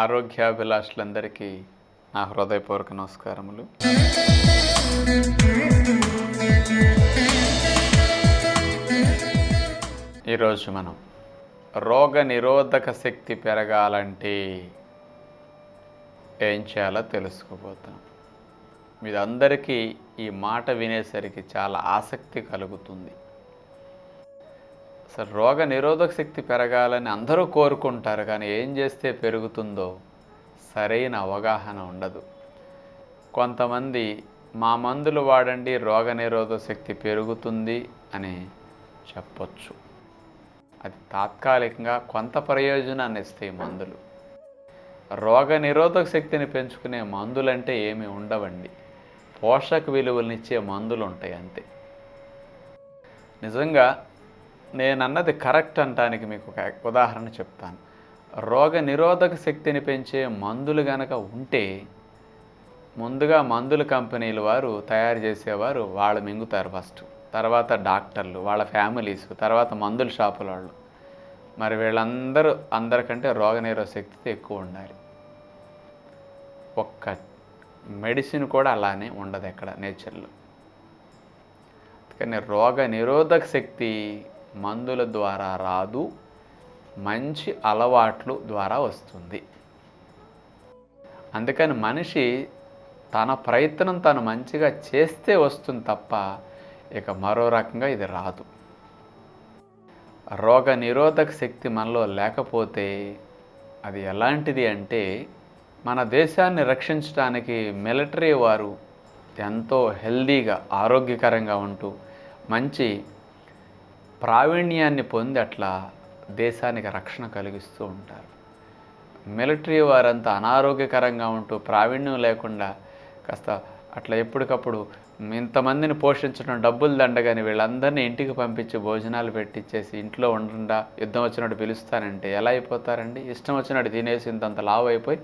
ఆరోగ్యాభిలాషులందరికీ నా హృదయపూర్వక నమస్కారములు. ఈరోజు మనం రోగ నిరోధక శక్తి పెరగాలంటే ఏం చేయాలో తెలుసుకోబోతున్నాం. మీరందరికీ ఈ మాట వినేసరికి చాలా ఆసక్తి కలుగుతుంది. అసలు రోగ నిరోధక శక్తి పెరగాలని అందరూ కోరుకుంటారు, కానీ ఏం చేస్తే పెరుగుతుందో సరైన అవగాహన ఉండదు. కొంతమంది మా మందులు వాడండి రోగ నిరోధక శక్తి పెరుగుతుంది అని చెప్పొచ్చు. అది తాత్కాలికంగా కొంత ప్రయోజనాన్ని ఇస్తాయి మందులు. రోగ నిరోధక శక్తిని పెంచుకునే మందులంటే ఏమీ ఉండవండి. పోషక విలువలనిచ్చే మందులు ఉంటాయి అంతే. నిజంగా నేనన్నది కరెక్ట్ అనటానికి మీకు ఒక ఉదాహరణ చెప్తాను. రోగ నిరోధక శక్తిని పెంచే మందులు గనక ఉంటే ముందుగా మందుల కంపెనీల వారు తయారు చేసేవారు వాళ్ళు మింగుతారు ఫస్ట్, తర్వాత డాక్టర్లు, వాళ్ళ ఫ్యామిలీస్, తర్వాత మందుల షాపుల వాళ్ళు. మరి అందరికంటే రోగ నిరోధక శక్తితో ఎక్కువ ఉండాలి. ఒక్క మెడిసిన్ కూడా అలానే ఉండదు ఎక్కడ నేచర్లో. కానీ రోగ నిరోధక శక్తి మందుల ద్వారా రాదు, మంచి అలవాట్లు ద్వారా వస్తుంది. అందుకని మనిషి తన ప్రయత్నం తను మంచిగా చేస్తే వస్తుంది తప్ప ఇక మరో రకంగా ఇది రాదు. రోగ నిరోధక శక్తి మనలో లేకపోతే అది ఎలాంటిది అంటే, మన దేశాన్ని రక్షించడానికి మిలిటరీ వారు ఎంతో హెల్దీగా ఆరోగ్యకరంగా ఉంటూ మంచి ప్రావీణ్యాన్ని పొంది అట్లా దేశానికి రక్షణ కలిగిస్తూ ఉంటారు. మిలిటరీ వారంతా అనారోగ్యకరంగా ఉంటూ ప్రావీణ్యం లేకుండా కాస్త అట్లా ఎప్పటికప్పుడు ఇంతమందిని పోషించడం డబ్బులు దండగాని వీళ్ళందరినీ ఇంటికి పంపించి భోజనాలు పెట్టించేసి ఇంట్లో ఉండకుండా యుద్ధం వచ్చినట్టు పిలుస్తానంటే ఎలా అయిపోతారండి? ఇష్టం వచ్చినట్టు తినేసి ఇంతంత లావు అయిపోయి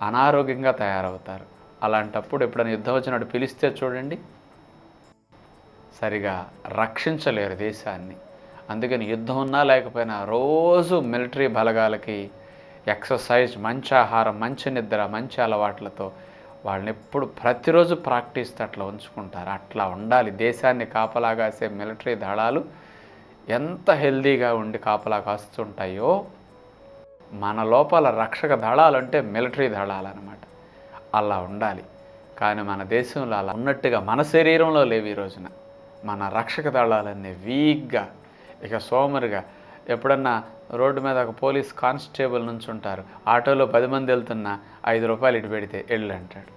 అనారోగ్యంగా తయారవుతారు. అలాంటప్పుడు ఎప్పుడైనా యుద్ధం వచ్చినట్టు పిలిస్తే చూడండి, సరిగా రక్షించలేరు దేశాన్ని. అందుకని యుద్ధం ఉన్నా లేకపోయినా రోజు మిలిటరీ బలగాలకి ఎక్సర్సైజ్, మంచి ఆహారం, మంచి నిద్ర, మంచి అలవాట్లతో వాళ్ళని ఎప్పుడు ప్రతిరోజు ప్రాక్టీస్ అట్లా ఉంచుకుంటారు. అట్లా ఉండాలి. దేశాన్ని కాపలా కాసే మిలిటరీ దళాలు ఎంత హెల్దీగా ఉండి కాపలా కాస్తుంటాయో, మన లోపల రక్షక దళాలు అంటే మిలిటరీ దళాలు అన్నమాట. అలా ఉండాలి. కానీ మన దేశంలో అలా ఉన్నట్టుగా మన శరీరంలో లేవు. ఈ రోజున మన రక్షక దళాలన్నీ వీక్గా, ఇక సోమరుగా. ఎప్పుడన్నా రోడ్డు మీద ఒక పోలీస్ కానిస్టేబుల్ నుంచి ఉంటారు, ఆటోలో 10 మంది వెళ్తున్నా 5 రూపాయలు ఇటు పెడితే ఎళ్ళు అంటాడు.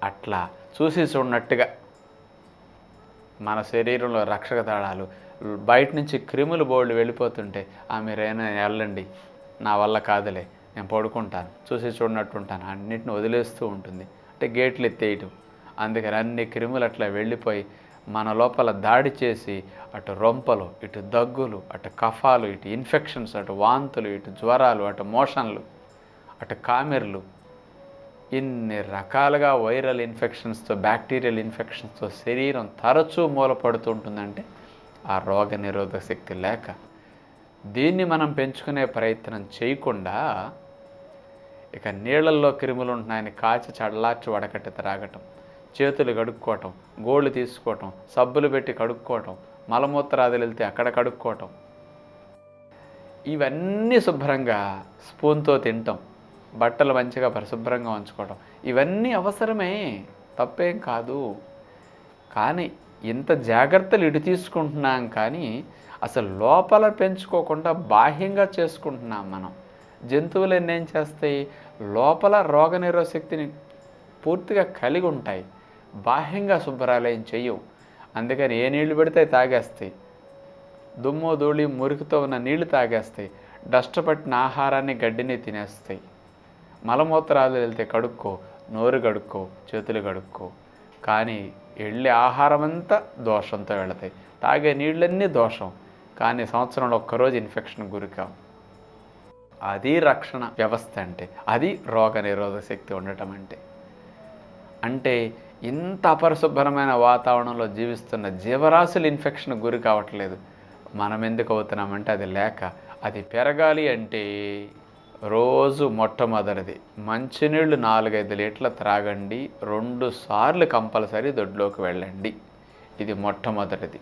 అట్లా చూసి చూడనట్టుగా మన శరీరంలో రక్షక దళాలు బయట నుంచి క్రిములు బోర్డు వెళ్ళిపోతుంటే మీరైనా వెళ్ళండి, నా వల్ల కాదులే, నేను పడుకుంటాను, చూసి చూడనట్టు ఉంటాను, అన్నిటిని వదిలేస్తూ ఉంటుంది. అంటే గేట్లు ఎత్తేయటం. అందుకని అన్ని క్రిములు అట్లా వెళ్ళిపోయి మన లోపల దాడి చేసి అటు రొంపలు, ఇటు దగ్గులు, అటు కఫాలు, ఇటు ఇన్ఫెక్షన్స్, అటు వాంతులు, ఇటు జ్వరాలు, అటు మోషన్లు, అటు కామెర్లు, ఇన్ని రకాలుగా వైరల్ ఇన్ఫెక్షన్స్తో, బ్యాక్టీరియల్ ఇన్ఫెక్షన్స్తో శరీరం తరచూ మూలపడుతుంటుందంటే ఆ రోగ నిరోధక శక్తి లేక. దీన్ని మనం పెంచుకునే ప్రయత్నం చేయకుండా ఇక నీళ్ళల్లో క్రిములు ఉంటున్నాయని కాచి చల్లార్చి వడకట్టి త్రాగటం, చేతులు కడుక్కోవటం, గోళ్ళు తీసుకోవటం, సబ్బులు పెట్టి కడుక్కోవటం, మలమూత్రాదులు వెళ్తే అక్కడ కడుక్కోవటం, ఇవన్నీ శుభ్రంగా స్పూన్తో తినటం, బట్టలు మంచిగా పరిశుభ్రంగా ఉంచుకోవటం, ఇవన్నీ అవసరమే, తప్పేం కాదు. కానీ ఇంత జాగ్రత్తలు ఇటు తీసుకుంటున్నాం, కానీ అసలు లోపల పెంచుకోకుండా బాహ్యంగా చేసుకుంటున్నాం మనం. జంతువులు ఎన్నేం చేస్తాయి? లోపల రోగనిరోధక శక్తిని పూర్తిగా కలిగి ఉంటాయి, బాహ్యంగా శుభ్రాలేం చెయ్యవు. అందుకని ఏ నీళ్లు పెడితే తాగేస్తాయి, దుమ్ము ధూళి మురికితో ఉన్న నీళ్లు తాగేస్తాయి, డస్ట్ పట్టిన ఆహారాన్ని గడ్డిని తినేస్తాయి. మలమూత్రాలు వెళ్తే కడుక్కో, నోరు కడుక్కో, చేతులు కడుక్కో. కానీ వెళ్ళే ఆహారం అంతా దోషంతో వెళతాయి, తాగే నీళ్ళన్నీ దోషం. కానీ సంవత్సరంలో ఒక్కరోజు ఇన్ఫెక్షన్ గురికావు. అది రక్షణ వ్యవస్థ అంటే, అది రోగ నిరోధక శక్తి ఉండటం అంటే ఇంత అపరిశుభ్రమైన వాతావరణంలో జీవిస్తున్న జీవరాశులు ఇన్ఫెక్షన్ గురి కావట్లేదు. మనం ఎందుకు అవుతున్నామంటే అది లేక. అది పెరగాలి అంటే రోజు మొట్టమొదటిది మంచినీళ్ళు 4-5 లీటర్లు త్రాగండి, 2 సార్లు కంపల్సరీ దొడ్లోకి వెళ్ళండి. ఇది మొట్టమొదటిది.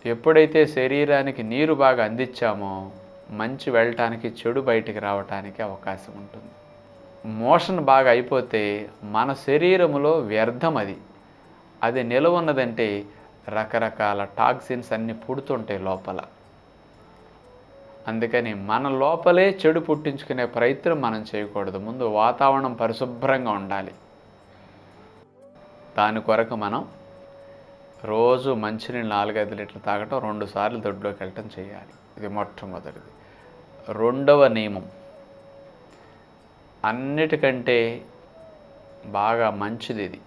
ఎప్పుడైతే శరీరానికి నీరు బాగా అందించామో మంచి వెళ్ళటానికి, చెడు బయటికి రావటానికి అవకాశం ఉంటుంది. మోషన్ బాగా అయిపోతే మన శరీరములో వ్యర్థం అది నిలవ ఉన్నదంటే రకరకాల టాక్సిన్స్ అన్నీ పుడుతుంటాయి లోపల. అందుకని మన లోపలే చెడు పుట్టించుకునే ప్రయత్నం మనం చేయకూడదు. ముందు వాతావరణం పరిశుభ్రంగా ఉండాలి. దాని కొరకు మనం రోజు మంచినీళ్ళు 4-5 లీటర్లు తాగటం, 2 సార్లు దొడ్లోకి వెళ్ళటం చేయాలి. ఇది మొట్టమొదటిది. రెండవ నియమం అన్నిటికంటే బాగా మంచిది ఇది.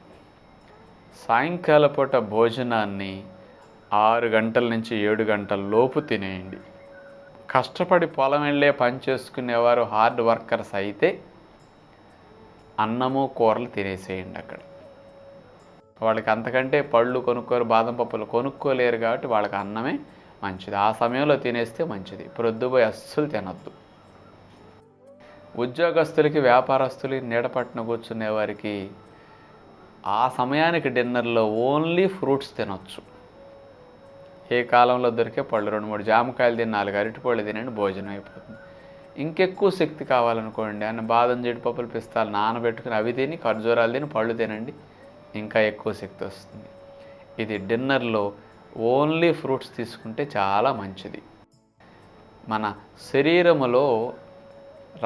సాయంకాల పూట భోజనాన్ని 6 గంటల నుంచి 7 గంటల లోపు తినేయండి. కష్టపడి పొలం వెళ్ళే పని చేసుకునేవారు హార్డ్ వర్కర్స్ అయితే అన్నము కూరలు తినేసేయండి అక్కడ. వాళ్ళకి అంతకంటే పళ్ళు కొనుక్కోరు, బాదం పప్పులు కొనుక్కోలేరు కాబట్టి వాళ్ళకి అన్నమే మంచిది. ఆ సమయంలో తినేస్తే మంచిది. ప్రొద్దుపోయి అస్సలు తినొద్దు. ఉద్యోగస్తులకి, వ్యాపారస్తులకి, నీడపట్టున కూర్చునే వారికి ఆ సమయానికి డిన్నర్లో ఓన్లీ ఫ్రూట్స్ తినొచ్చు. ఏ కాలంలో దొరికే పళ్ళు 2-3 జామకాయలు తిని 4 అరటిపళ్ళు తినండి, భోజనం అయిపోతుంది. ఇంకెక్కువ శక్తి కావాలనుకోండి అన్న బాదం, జీడిపప్పులు, పిస్తాలు నానబెట్టుకుని అవి తిని, ఖర్జూరాలు తిని, పళ్ళు తినండి, ఇంకా ఎక్కువ శక్తి వస్తుంది. ఇది డిన్నర్లో ఓన్లీ ఫ్రూట్స్ తీసుకుంటే చాలా మంచిది. మన శరీరములో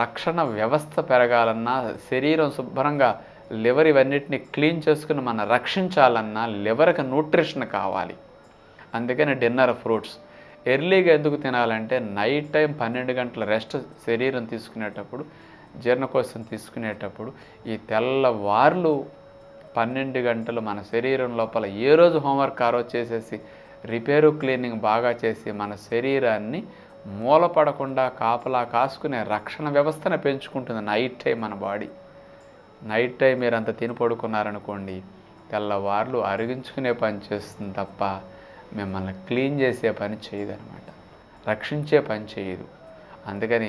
రక్షణ వ్యవస్థ పెరగాలన్నా, శరీరం శుభ్రంగా లివర్ ఇవన్నిటిని క్లీన్ చేసుకుని మనం రక్షించాలన్నా లివర్కి న్యూట్రిషన్ కావాలి. అందుకని డిన్నర్ ఫ్రూట్స్. ఎర్లీగా ఎందుకు తినాలంటే నైట్ టైం 12 గంటల రెస్ట్ శరీరం తీసుకునేటప్పుడు, జీర్ణకోశం తీసుకునేటప్పుడు ఈ తెల్లవార్లు 12 గంటలు మన శరీరం లోపల ఏ రోజు హోంవర్క్ ఆ రోజు చేసేసి రిపేరు క్లీనింగ్ బాగా చేసి మన శరీరాన్ని మూలపడకుండా కాపలా కాసుకునే రక్షణ వ్యవస్థను పెంచుకుంటుంది నైట్ టైం మన బాడీ. నైట్ టైం మీరు అంత తిని పడుకున్నారనుకోండి, తెల్లవార్లు అరిగించుకునే పని చేస్తుంది తప్ప మిమ్మల్ని క్లీన్ చేసే పని చేయదనమాట, రక్షించే పని చేయదు. అందుకని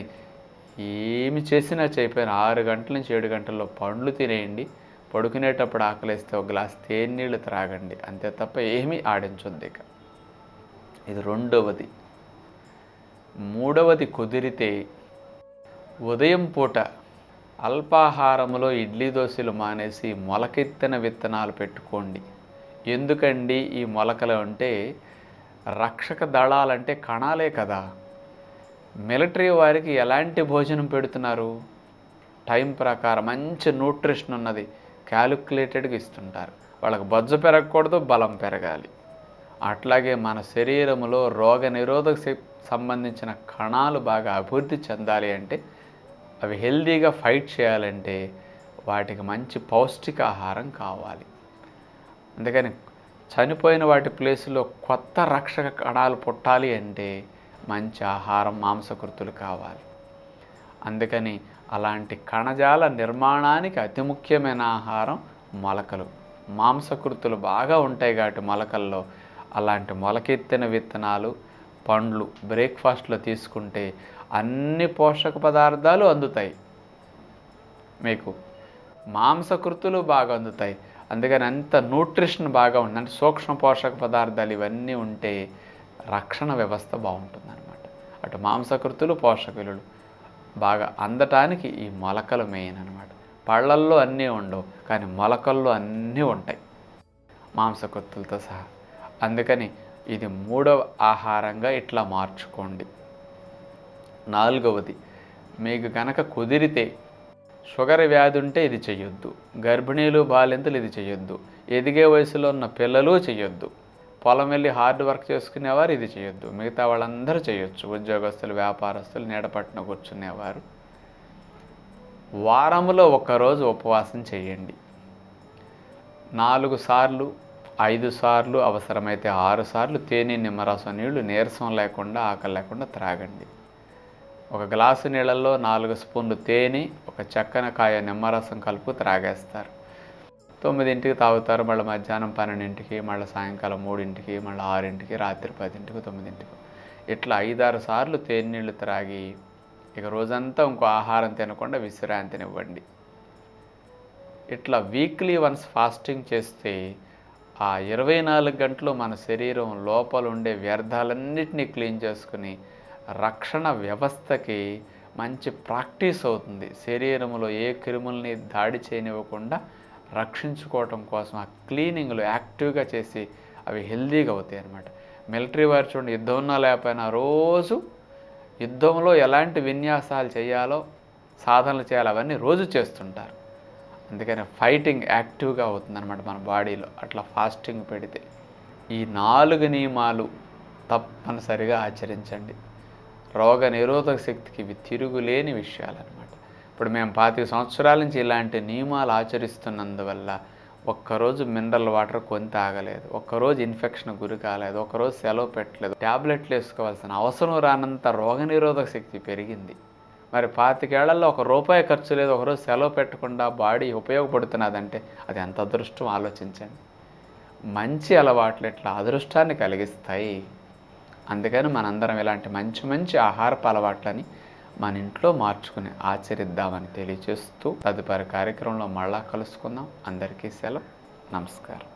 ఏమి చేసినా చేయకపోయినా 6 గంటల నుంచి 7 గంటల్లో పండ్లు తినేయండి. పడుకునేటప్పుడు ఆకలిస్తే ఒక గ్లాస్ తేనీళ్ళు త్రాగండి, అంతే తప్ప ఏమీ ఆడించొద్దు. ఇక ఇది రెండవది. మూడవది కుదిరితే ఉదయం పూట అల్పాహారములో ఇడ్లీ దోశలు మానేసి మొలకెత్తిన విత్తనాలు పెట్టుకోండి. ఎందుకండి ఈ మొలకలు అంటే రక్షక దళాలంటే కణాలే కదా. మిలిటరీ వారికి ఎలాంటి భోజనం పెడుతున్నారు? టైం ప్రకారం మంచి న్యూట్రిషన్ ఉన్నది క్యాలిక్యులేటెడ్గా ఇస్తుంటారు. వాళ్ళకి బొజ్జ పెరగకూడదు, బలం పెరగాలి. అట్లాగే మన శరీరంలో రోగ నిరోధక శక్తి సంబంధించిన కణాలు బాగా అభివృద్ధి చెందాలి అంటే, అవి హెల్దీగా ఫైట్ చేయాలంటే వాటికి మంచి పౌష్టికాహారం కావాలి. అందుకని చనిపోయిన వాటి ప్లేసులో కొత్త రక్షక కణాలు పుట్టాలి అంటే మంచి ఆహారం, మాంసకృతులు కావాలి. అందుకని అలాంటి కణజాల నిర్మాణానికి అతి ముఖ్యమైన ఆహారం మొలకలు. మాంసకృతులు బాగా ఉంటాయి కాబట్టి మొలకల్లో అలాంటి మొలకెత్తిన విత్తనాలు, పండ్లు బ్రేక్ఫాస్ట్లో తీసుకుంటే అన్ని పోషక పదార్థాలు అందుతాయి. మీకు మాంసకృతులు బాగా అందుతాయి. అందుకని అంత న్యూట్రిషన్ బాగా ఉంటుంది. అంటే సూక్ష్మ పోషక పదార్థాలు ఇవన్నీ ఉంటే రక్షణ వ్యవస్థ బాగుంటుందన్నమాట. అటు మాంసకృతులు, పోషక విలువలు బాగా అందటానికి ఈ మొలకలు మెయిన్ అనమాట. పళ్ళల్లో అన్నీ ఉండవు, కానీ మొలకల్లో అన్నీ ఉంటాయి మాంసకృతులతో సహా. అందుకని ఇది మూడవ ఆహారంగా ఇట్లా మార్చుకోండి. నాలుగవది, మీకు కనుక కుదిరితే షుగర్ వ్యాధి ఉంటే ఇది చేయొద్దు. గర్భిణీలు, బాలింతలు ఇది చేయొద్దు. ఎదిగే వయసులో ఉన్న పిల్లలు చేయొద్దు. పొలం వెళ్ళి హార్డ్ వర్క్ చేసుకునేవారు ఇది చేయొద్దు. మిగతా వాళ్ళందరూ చేయొచ్చు. ఉద్యోగస్తులు, వ్యాపారస్తులు, నీడపట్టున కూర్చునేవారు వారంలో ఒక్కరోజు ఉపవాసం చేయండి. 4 సార్లు, 5 సార్లు, అవసరమైతే 6 సార్లు తేనె, నిమ్మరసం నీళ్లు నీరసం లేకుండా, ఆకలి లేకుండా త్రాగండి. ఒక గ్లాసు నీళ్ళల్లో 4 స్పూన్లు తేనె, ఒక చెక్కన కాయ నిమ్మరసం కలుపు త్రాగేస్తారు. 9ంటికి తాగుతారు, మళ్ళీ మధ్యాహ్నం 12ంటికి, మళ్ళీ సాయంకాలం 3ంటికి, మళ్ళీ 6ంటికి, రాత్రి 10ంటికి, 9ంటికి. ఇట్లా 5-6 సార్లు తేనీళ్ళు త్రాగి ఇక రోజంతా ఇంకో ఆహారం తినకుండా విశ్రాంతినివ్వండి. ఇట్లా వీక్లీ వన్స్ ఫాస్టింగ్ చేస్తే ఆ 24 గంటలు మన శరీరం లోపల ఉండే వ్యర్థాలన్నిటినీ క్లీన్ చేసుకుని రక్షణ వ్యవస్థకి మంచి ప్రాక్టీస్ అవుతుంది. శరీరంలో ఏ క్రిముల్ని దాడి చేయనివ్వకుండా రక్షించుకోవటం కోసం ఆ క్లీనింగ్లు యాక్టివ్గా చేసి అవి హెల్దీగా అవుతాయి అన్నమాట. మిలిటరీ వారు చూడండి, యుద్ధం ఉన్నా లేకపోయినా రోజు యుద్ధంలో ఎలాంటి విన్యాసాలు చేయాలో, సాధనలు చేయాలో అవన్నీ రోజు చేస్తుంటారు. అందుకని ఫైటింగ్ యాక్టివ్గా అవుతుందన్నమాట మన బాడీలో అట్లా ఫాస్టింగ్ పెడితే. ఈ 4 నియమాలు తప్పనిసరిగా ఆచరించండి. రోగ నిరోధక శక్తికి ఇవి తిరుగులేని విషయాలన్నమాట. ఇప్పుడు మేము 25 సంవత్సరాల నుంచి ఇలాంటి నియమాలు ఆచరిస్తున్నందువల్ల ఒక్కరోజు మినరల్ వాటర్ కొని తాగలేదు, ఒక్కరోజు ఇన్ఫెక్షన్ గురి కాలేదు, ఒక్కరోజు సెలవు పెట్టలేదు, ట్యాబ్లెట్లు వేసుకోవాల్సిన అవసరం రానంత రోగనిరోధక శక్తి పెరిగింది. మరి 25 ఏళ్లలో ₹1 ఖర్చు లేదు, ఒకరోజు సెలవు పెట్టకుండా బాడీ ఉపయోగపడుతున్నదంటే అది ఎంత అదృష్టం ఆలోచించండి. మంచి అలవాట్లు ఇట్లా అదృష్టాన్ని కలిగిస్తాయి. అందుకని మనందరం ఇలాంటి మంచి మంచి ఆహారపు అలవాట్లని మన ఇంట్లో మార్చుకుని ఆచరిద్దామని తెలియజేస్తూ తదుపరి కార్యక్రమంలో మళ్ళా కలుసుకుందాం. అందరికీ సెలవు. నమస్కారం.